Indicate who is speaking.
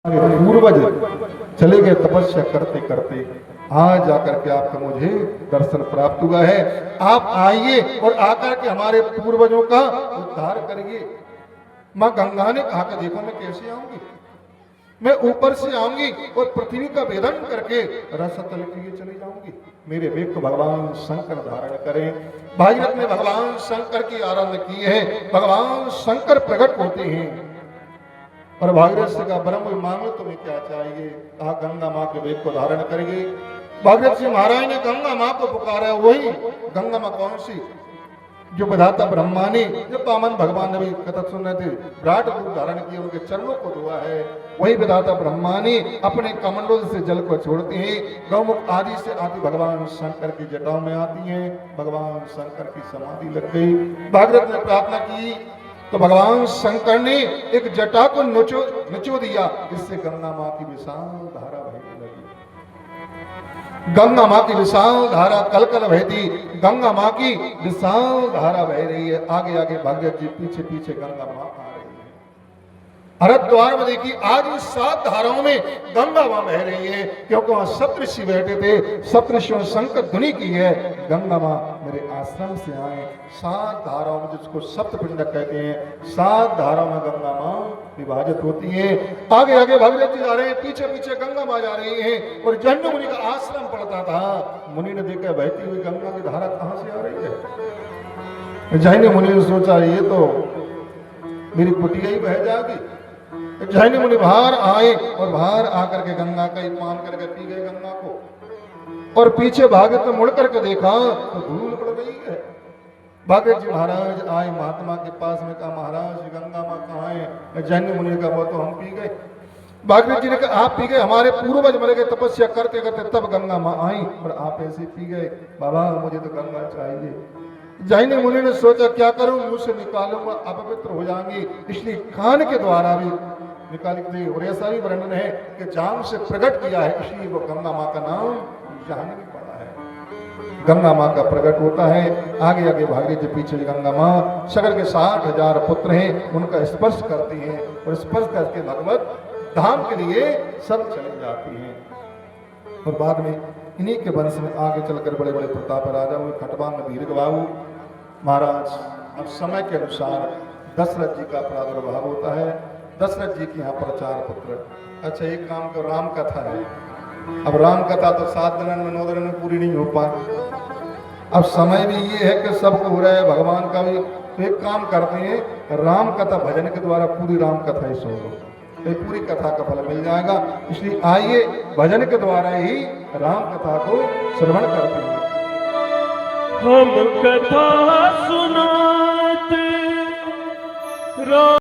Speaker 1: पूर्वज चले गए तपस्या करते करते, आज जाकर के आपका मुझे दर्शन प्राप्त हुआ है। आप आइए और आकर के हमारे पूर्वजों का उद्धार करिए। माँ गंगा ने कहा कि देखो मैं कैसे आऊंगी, मैं ऊपर से आऊंगी और पृथ्वी का भेदन करके रसतल के लिए चली जाऊंगी। मेरे वेग को भगवान शंकर धारण करें। भागीरथ ने भगवान शंकर की आराधना की है। भगवान शंकर प्रकट होते हैं और भागीरथ से कहा ब्रह्म मांगो तुम्हें क्या चाहिए। कहा गंगा माँ के वेग को धारण करेंगे। भागीरथ जी महाराज ने गंगा माँ को पुकारा। वही गंगा माँ कौन सी, जो विधाता ब्रह्मा ने, जो पावन भगवान ने भी कथा सुन रहे थे, विराट रूप धारण किए, उनके चरणों को धोआ है। वही विधाता ब्रह्मा ने अपने कमंडल से जल को छोड़ते हैं। गौमुख आदि से आदि भगवान शंकर की जटाओं में आती हैं। भगवान शंकर की समाधि लग गई। भागीरथ ने प्रार्थना की तो भगवान शंकर ने एक जटा को नचो दिया, जिससे गंगा माँ की विशाल धारा बहने लगी। गंगा माँ की विशाल धारा कलकल बहती, गंगा माँ की विशाल धारा बह रही है। आगे आगे भागीरथ जी, पीछे पीछे गंगा माँ आ रही है। हरिद्वार में देखिए आज इन 7 धाराओं में गंगा माँ बह रही है, क्योंकि वहां सप्तऋषि बैठे थे। सप्तऋषियों शंकर ध्वनि की है, गंगा माँ मेरे आश्रम से आए। 7 धाराओं में, जिसको सप्तपिंड कहते हैं, 7 धाराओं में गंगा माँ विभाजित होती है। आगे आगे भागीरथ जी जा रहे हैं, पीछे पीछे गंगा माँ जा रही है। और जन्य मुनि का आश्रम पड़ता था। मुनि ने देखा बहती हुई गंगा की धारा कहां से आ रही है। जैन मुनि ने सोचा ये तो मेरी कुटिया ही बह जाएगी। जैन मुनि बाहर आए और बाहर आकर के गंगा का ही पान करके पी गए गंगा को। और पीछे भागीरथ ने मुड़ करके देखा तो धूल पड़ गई है। भागीरथ जी महाराज आए महात्मा के पास में, कहा महाराज गंगा माँ कहाँ है। जैन मुनि का वो तो हम पी गए। भागीरथ जी ने कहा आप पी गए, हमारे पूर्वज मर गए तपस्या करते करते, तब गंगा माँ आई और आप ऐसे पी गए। बाबा मुझे तो गंगा चाहिए। जैन मुनि ने सोचा क्या करूं, मुंह से निकालूंगा अपवित्र हो जाएंगी, इसलिए कान के द्वारा भी निकाली गई। और ऐसा भी वर्णन है कि जान से प्रकट किया है, इसलिए वो गंगा माँ का नाम जाह्नवी पड़ा है। गंगा माँ का प्रकट होता है। आगे आगे भागीरथ जी, पीछे गंगा माँ। सगर के 60,000 पुत्र हैं, उनका स्पर्श करती हैं और स्पर्श करके भगवत धाम के लिए सब चले जाती हैं। और बाद में इन्हीं के वंश में आगे चलकर बड़े बड़े प्रताप राजा हुए। खटवांग दीर्घबाहु महाराज। अब समय के अनुसार दशरथ जी का प्रादुर्भाव होता है। दशरथ जी के यहाँ पर 4 पुत्र। अच्छा एक काम को राम कथा है। अब राम कथा तो 7 दिन में 9 दिन में पूरी नहीं हो पाती। अब समय भी ये है कि सबको हो रहा है, भगवान का भी। तो एक काम करते हैं, राम कथा भजन के द्वारा पूरी राम कथा ही सुन लो, तो पूरी कथा का फल मिल जाएगा। इसलिए आइए भजन के द्वारा ही राम कथा को श्रवण करते हैं।
Speaker 2: हम कथा सुन